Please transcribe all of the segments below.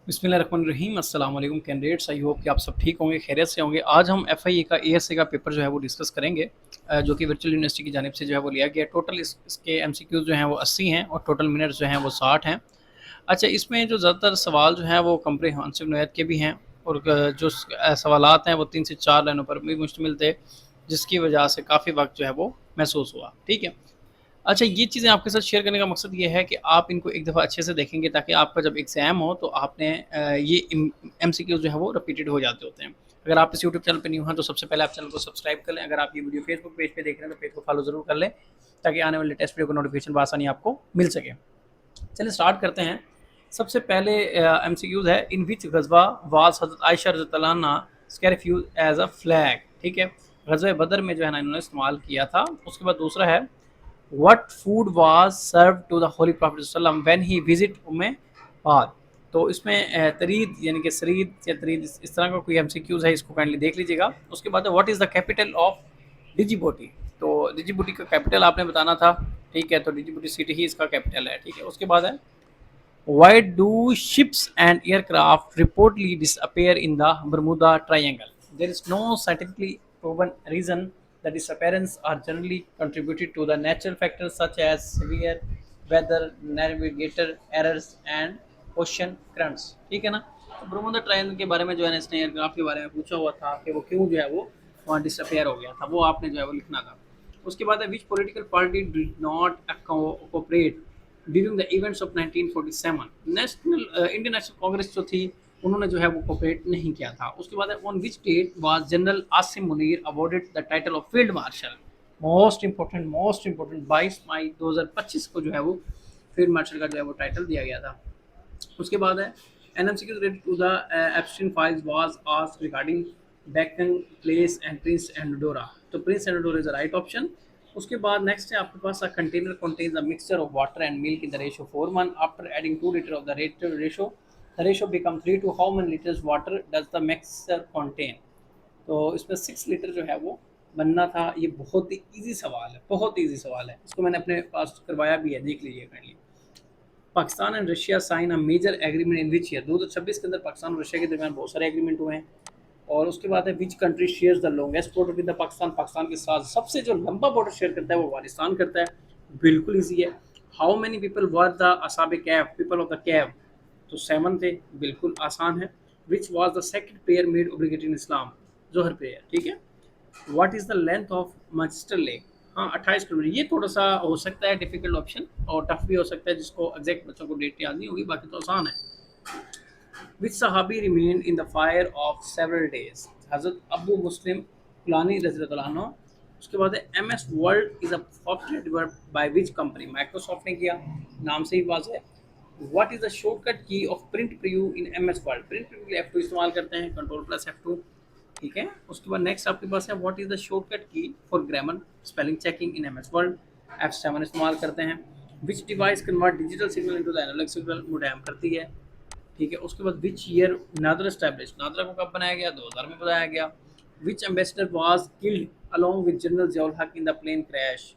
बिस्मिल्लाहिर्रहमानिर्रहीम अस्सलाम वालेकुम कैंडिडेट्स। आई होप कि आप सब ठीक होंगे, खैरियत से होंगे। आज हम एफआईए का एएसए का पेपर जो है वो डिस्कस करेंगे, जो कि वर्चुअल यूनिवर्सिटी की जानिब से जो है वो लिया गया। टोटल इसके एमसीक्यूज जो हैं वो 80 हैं और टोटल मिनट्स जो हैं वो 60 हैं। अच्छा, इसमें जो ज़्यादातर सवाल जो हैं वो कम्प्रिहेंसिव नोयत के भी हैं और जो सवालात हैं वो 3 से 4 लाइनों पर भी मुश्तमिल थे, जिसकी वजह से काफ़ी वक्त जो है वो महसूस हुआ। ठीक है। अच्छा, ये चीज़ें आपके साथ शेयर करने का मकसद ये है कि आप इनको एक दफ़ा अच्छे से देखेंगे, ताकि आपका जब एग्ज़ाम हो तो आपने ये एमसीक्यूज़ जो है वो रिपीटेड हो जाते होते हैं। अगर आप इस यूट्यूब चैनल पे न्यू हैं तो सबसे पहले आप चैनल को सब्सक्राइब कर लें। अगर आप ये वीडियो फेसबुक पेज पे देख रहे हैं तो पेज को फॉलो ज़रूर कर लें, ताकि आने वाले लेटेस्ट वीडियो का नोटिफिकेशन बआसानी आपको मिल सके। चलिए स्टार्ट करते हैं। सबसे पहले एमसीक्यूज़ है, इन विच गज़वा वाज़ हज़रत आयशा रज़ियल्लाहु अन्हा स्कैरिफ यूज़ एज़ अ फ्लैग। ठीक है, ग़ज़वा बदर में जो है ना इन्होंने इस्तेमाल किया था। उसके बाद दूसरा है, what food was serve to the holy prophet सल्लम व्हेन ही विजिट उम्मे पाद। तो इसमें तरीद यानी कि सरीद या तरीद इस तरह का कोई एमसीक्यूज है, इसको काइंडली देख लीजिएगा। उसके बाद what is the capital of Djibouti. तो डिजिबोटी का कैपिटल आपने बताना था। ठीक है, तो डिजिबोटी सिटी ही इसका कैपिटल है। ठीक है, उसके बाद है, why do ships and aircraft reportedly disappear in the Bermuda Triangle? There is no scientifically proven reason. The disappearance are generally contributed to the natural factors such as severe weather, navigator errors and ocean currents. ठीक है ना। तो बरमुदा triangle के बारे में जो है ना, इसने एयरक्राफ्ट के बारे में पूछा हुआ था कि वो क्यों जो है वो वहाँ डिसअपेयर हो गया था, वो आपने जो है वो लिखना था। उसके बाद है, विच political party did not cooperate during the events of 1947। National Indian national Congress जो थी, उन्होंने जो है वो कोऑपरेट नहीं किया था। उसके बाद है, on which date was general Asim Munir awarded the title of field marshal. Most important 22 मई 2025 को जो है वो फील्ड मार्शल का जो है वो टाइटल दिया गया था। उसके बाद है, an MCQ related to the Epstein files was asked regarding Deccan place and Prince Andrew. तो Prince Andrew is the right option. उसके बाद नेक्स्ट है आपके पास, a container contains a mixture of water and milk in the ratio 4:1। After adding 2 litre of the ratio, the ratio become 3 to how many litres water does the mixture contain. तो इसमें 6 litre जो है वो बनना था। ये बहुत ही easy सवाल है, बहुत ईजी सवाल है। इसको मैंने अपने पास करवाया भी है, देख लीजिए kindly. Pakistan and Russia sign a major agreement in which year. 2026 के अंदर पाकिस्तान और रशिया के दरमियान बहुत सारे एग्रीमेंट हुए हैं। और उसके बाद है, which country shares the longest border with the Pakistan. Pakistan के साथ सबसे जो लंबा बॉर्डर शेयर करता है वो अफगानिस्तान करता है। बिल्कुल ईजी है। How many people were the असाब कैफ, पीपल ऑफ द कैफ। तो 7 थे, बिल्कुल आसान है। Which was the second prayer made obligatory in Islam. जोहर प्रेयर। ठीक है। What is the length of Manchester lake. हाँ, 28 किलोमीटर। ये थोड़ा सा हो सकता है डिफिकल्ट ऑप्शन, और टफ भी हो सकता है, जिसको एग्जैक्ट बच्चों को डेट याद नहीं होगी, बाकी तो आसान है। विच सहाबी remain in the fire of several days. हजरत अबू मुस्लिम कुलानी रज़ियल्लाहु अन्हु। उसके बाद है, M S world is a software developed by which company. Microsoft ने किया, नाम से ही बात है। What is the shortcut key of print preview in M S world. Print preview के लिए F2 इस्तेमाल करते हैं, कंट्रोल प्लस F2। ठीक है। उसके बाद नेक्स्ट आपके पास है, what is the shortcut key for grammar spelling checking in M S Word. F7 इस्तेमाल करते हैं। Which device convert digital signal into the analog signal. Modem करती है। ठीक है। उसके बाद, which year NADRA establish. NADRA को कब बनाया गया, 2000 में बनाया गया। Which ambassador was killed along with general Ziaul Haq in the plane crash.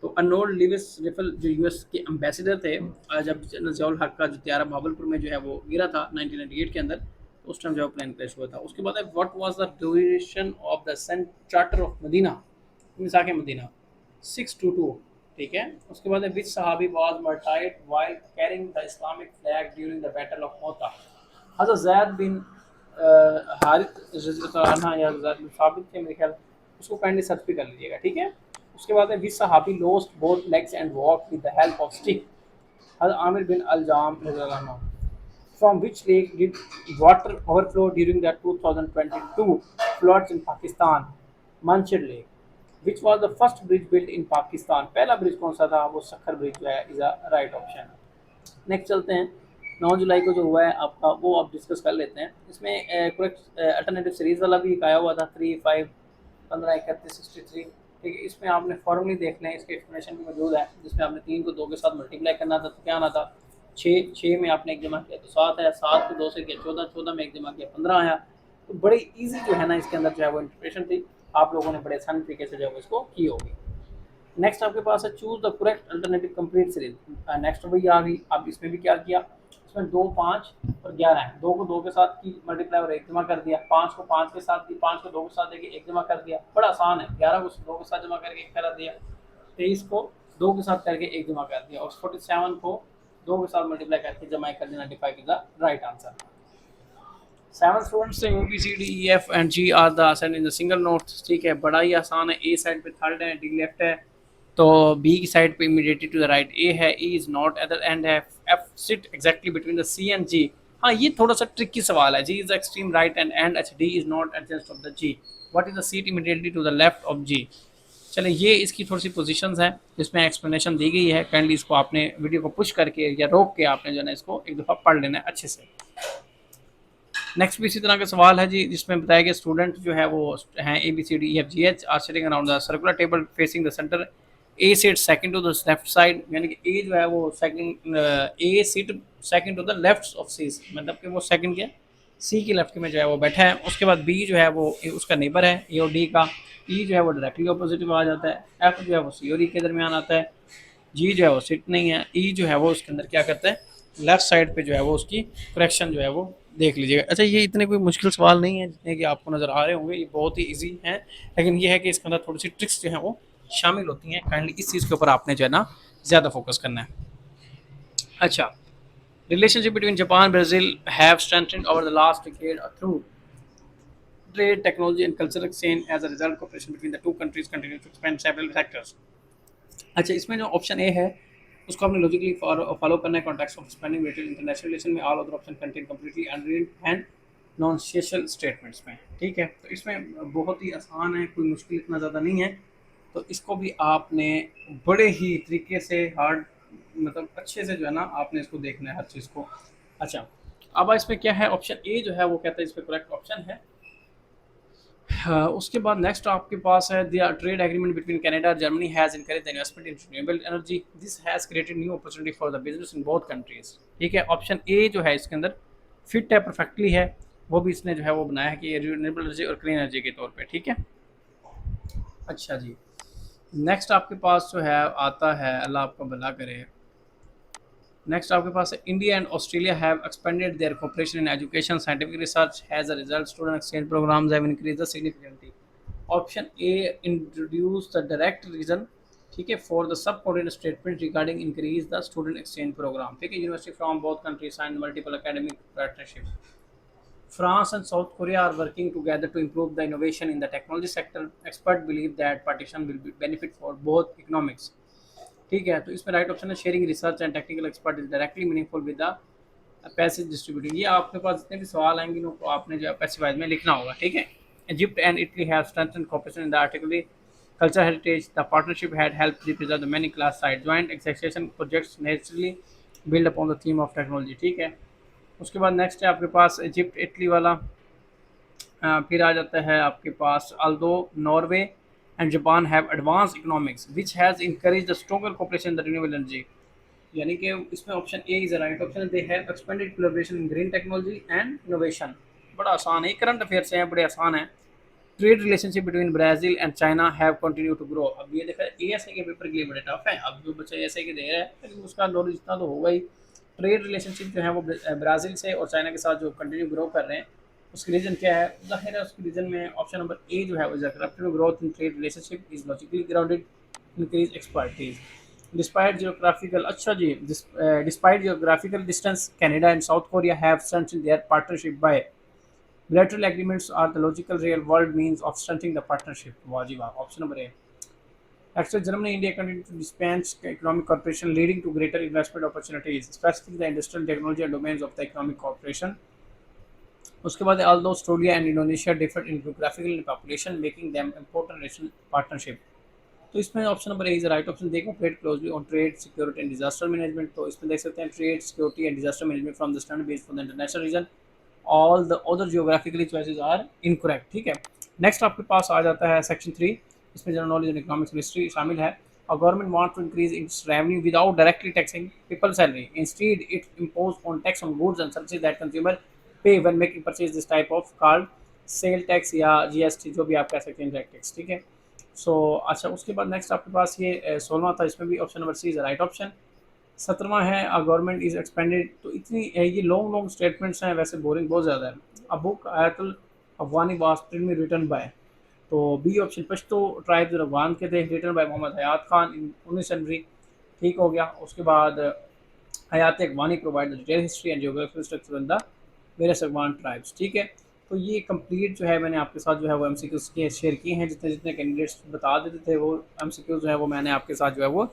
तो अर्नोल्ड लिविस रिफल जो यूएस के एम्बेसडर थे, जब जनरल जियाउल हक का जो त्यारा भावलपुर में जो है वो गिरा था 1998 के अंदर, तो उस टाइम जो है प्लेन क्रैश हुआ था। उसके बाद है, what was the duration of the saint charter of Medina. मिसाक मदीना 622। ठीक है। उसके बाद है, विच सहाबी was martyred while carrying the Islamic flag during the battle of Mutah. हज़रत ज़ैद बिन हारिथ रज़ियल्लाहु अन्हु या ज़ैद बिन साबित के, मेरे ख्याल उसको काइंडली सर्च भी कर लीजिएगा। ठीक है। उसके बाद है, विच सहाबी lost both legs and walk with the help of stick. हज़रत आमिर बिन अल-जाम रज़ियल्लाहु अन्हु। From which lake did water overflow during the 2022 floods in Pakistan. Manchar lake. Which was the first bridge built in Pakistan. पहला ब्रिज कौन सा था, वो Sukkur bridge जो है is a right option. Next चलते हैं, 9 जुलाई को जो हुआ है आपका, वो आप डिस्कस कर लेते हैं। इसमें करेक्ट अल्टरनेटिव सीरीज वाला भी आया हुआ था, 3, 5, 15, 31, 63। ठीक है। इसमें आपने फॉर्मूली देख लें, इसके एक्सप्लेनेशन भी मौजूद है, जिसमें आपने 3 को 2 के साथ मल्टीप्लाई करना था, तो क्या आना था 6, 6 में आपने एक जमा किया तो 7 है, 7 को 2 से किया 14, 14 में एक जमा किया 15 आया। तो बड़ी ईजी जो है ना इसके अंदर जो है वो इंटरप्रेशन थी, आप लोगों ने बड़े आसान तरीके से जो है इसको की होगी। नेक्स्ट आपके पास है, choose the correct alternative complete series. Next वही आ गई। अब इसमें भी क्या किया, इसमें 2, 5 और 11 है। 2 को 2 के साथ की मल्टीप्लाई और 1 जमा कर दिया, 5 को 5 के साथ दी, 5 को 2 के साथ देके 1 जमा कर दिया, बड़ा आसान है। 11 को 2 के साथ जमा करके 1 करा दिया, 23 को 2 के साथ करके 1 जमा कर दिया और 47 को 2 के साथ मल्टीप्लाई करके जमा कर देना। 95 is the right answer. 7 students से ABCDEFG are the assigned in the single notes. ठीक है, बड़ा ही आसान है। ए साइड पे थर्ड है, डी लेफ्ट है, तो बी की साइड पे immediately to the right A है, E is not at the end है, F sit exactly between the C and G. हाँ, ये थोड़ा सा ट्रिकी सवाल है। G is the extreme right and H, D is not adjust of the G, what is the seat immediately to the left of G. चले, ये इसकी थोड़ी सी पोजीशंस हैं जिसमें एक्सप्लेनेशन दी गई है। काइंडली इसको आपने वीडियो को पुश करके या रोक के आपने जो है ना इसको एक दफ़ा पढ़ लेना है अच्छे से। नेक्स्ट भी इसी तरह का सवाल है जी, जिसमें बताया गया स्टूडेंट जो है वो हैं ABCDEFGH are sitting around the circular table facing the centre, A seat second to the left side, यानी कि ए जो है वो second, A seat second to the left of C, मतलब कि वो सेकंड के सी के लेफ्ट में जो है वो बैठा है। उसके बाद बी जो है वो उसका नेबर है ए और डी का, ई जो है वो डायरेक्टली ऑपोजिट में आ जाता है, एफ जो है वो सी और ई के दरमियान आता है, जी जो है वो सीट नहीं है, ई जो है वो उसके अंदर क्या करता है, लेफ्ट साइड पे जो है वो उसकी करेक्शन जो है वो देख लीजिएगा। अच्छा, ये इतने कोई मुश्किल सवाल नहीं है जितने कि आपको नज़र आ रहे होंगे, ये बहुत ही इजी हैं, लेकिन ये है कि इसके अंदर थोड़ी सी ट्रिक्स जो हैं वो शामिल होती हैं। काइंडली इस चीज़ के ऊपर आपने जो है ना ज़्यादा फोकस करना है। अच्छा, relationship between Japan Brazil have strengthened over the last decade through trade, technology and cultural exchange. As a result, cooperation between the two countries continues to expand several sectors. अच्छा, इसमें जो ऑप्शन ए है उसको आपने logically follow करना है। Context of expending related international relation में all other option contain completely unreal and non-essential statements में। ठीक है, तो इसमें बहुत ही आसान है, कोई मुश्किल इतना ज़्यादा नहीं है, तो इसको भी आपने बड़े ही तरीके से हार्ड मतलब अच्छे से जो है ना आपने इसको देखना है हर चीज़ को। अच्छा, अब इसमें क्या है, ऑप्शन ए जो है वो कहता है इस पर करेक्ट ऑप्शन है। उसके बाद नेक्स्ट आपके पास है the trade agreement between Canada और Germany has encourage the investment in renewable energy, this has created new opportunity for the business in both countries. ठीक है, ऑप्शन ए जो है इसके अंदर फिट है, परफेक्टली है, वो भी इसने जो है वो बनाया है कि रिन्यूएबल एनर्जी और क्लीन एनर्जी के तौर पे। ठीक है, अच्छा जी, नेक्स्ट आपके पास जो है आता है, अल्लाह आपका भला करे, नेक्स्ट आपके पास है India and Australia have expanded their cooperation in education scientific research, has a result student exchange programs have increased significantly. Option A introduce the direct reason, ठीक है, for the sub coordinate statement regarding increase the student exchange program. ठीक है, university from both countries signed multiple academic partnership. France and South Korea are working together to improve the innovation in the technology sector. Experts believe that partition will be benefit for both economics. ठीक है, तो इसमें right option है sharing research and technical expert is directly meaningful with the passage distributing. ये आपके पास जितने भी सवाल आएंगे उनको आपने जो है पैसिवाइज में लिखना होगा। ठीक है, Egypt and Italy have strengthened cooperation in the आर्टिकली cultural heritage. The partnership had helped preserve the many class sites. Joint execution projects naturally build upon the theme of technology. ठीक है, उसके बाद नेक्स्ट है आपके पास इजिप्ट इटली वाला। फिर आ जाता है आपके पास although Norway and Japan have advance economics which has encourage the stronger cooperation in the renewable energy, यानी कि इसमें option A is right option. They have expanded collaboration in green technology and innovation. बड़ा आसान है, current affair से हैं, बड़े आसान है। Trade relationship between Brazil and China have continue to grow. अब ये देखा एएसआई के पेपर के लिए बड़े टफ है, अब जो बच्चा एएसआई के दे रहा है लेकिन उसका नॉलेज इतना तो होगा ही। ट्रेड रिलेशनशिप जो है वो ब्राज़ील से और चाइना के साथ जो कंटिन्यू ग्रो कर रहे हैं, उसकी रीज़न क्या है, ज़ाहिर है उसकी रीज़न में ऑप्शन नंबर ए जो है वो continue growth in trade relationship is logically grounded increase expertise despite geographical. अच्छा जी, despite geographical distance Canada and South Korea have strengthened their partnership by bilateral agreements are the logical real world means of strengthening the partnership. Wajiba. Option number A. Actually, Germany and India continue to dispense economic cooperation leading to greater investment opportunities, specifically the industrial technology and domains of the economic cooperation. उसके बाद although Australia and Indonesia differ in geographical and population, making them important regional partnership. तो इसमें option number A is right option. देखो cooperate closely on trade security and disaster management, तो इसमें देख सकते हैं trade security and disaster management from the standard base for the international region, all the other geographically choices are incorrect. ठीक है, next आपके पास आ जाता है सेक्शन 3, इसमें general knowledge and economics history शामिल है। और government want to increase its revenue without directly taxing people salary, instead it impose on tax on goods and services that consumer pay when making purchase, this type of called sale tax या GST, जो भी आप कह सकते हैं direct tax. ठीक है, सो अच्छा उसके बाद नेक्स्ट आपके पास ये 16वां था, इसमें भी option number C is right option. 17वां है गवर्नमेंट इज़ एक्सपेंडेड। तो इतनी ये लॉन्ग लॉन्ग स्टेटमेंट्स हैं, वैसे बोरिंग बहुत ज़्यादा है। A book Ayatul Afghani was written by, तो बी ऑप्शन पश्तो ट्राइब्स और अफ़गान के थे, written by Mohammad Hayat Khan in 19 January. ठीक हो गया। उसके बाद Hayat Afghani provide the detail history and geographical structure in the various Afghan tribes. ठीक है। तो ये कंप्लीट जो है मैंने आपके साथ जो है वो एमसीक्यूज़ के शेयर किए हैं, जितने जितने कैंडिडेट्स बता देते थे वो एमसीक्यूज़ जो है वो मैंने आपके साथ जो है वो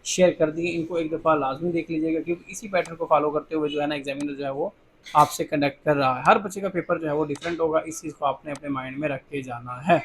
शेयर कर दिए। इनको एक दफ़ा लाजमी देख लीजिएगा, क्योंकि इसी पैटर्न को फॉलो करते हुए जो है ना एग्जामिनर जो है वो आपसे कंडक्ट कर रहा है। हर बच्चे का पेपर जो है वो डिफरेंट होगा, इस चीज़ को आपने अपने माइंड में रख के जाना है।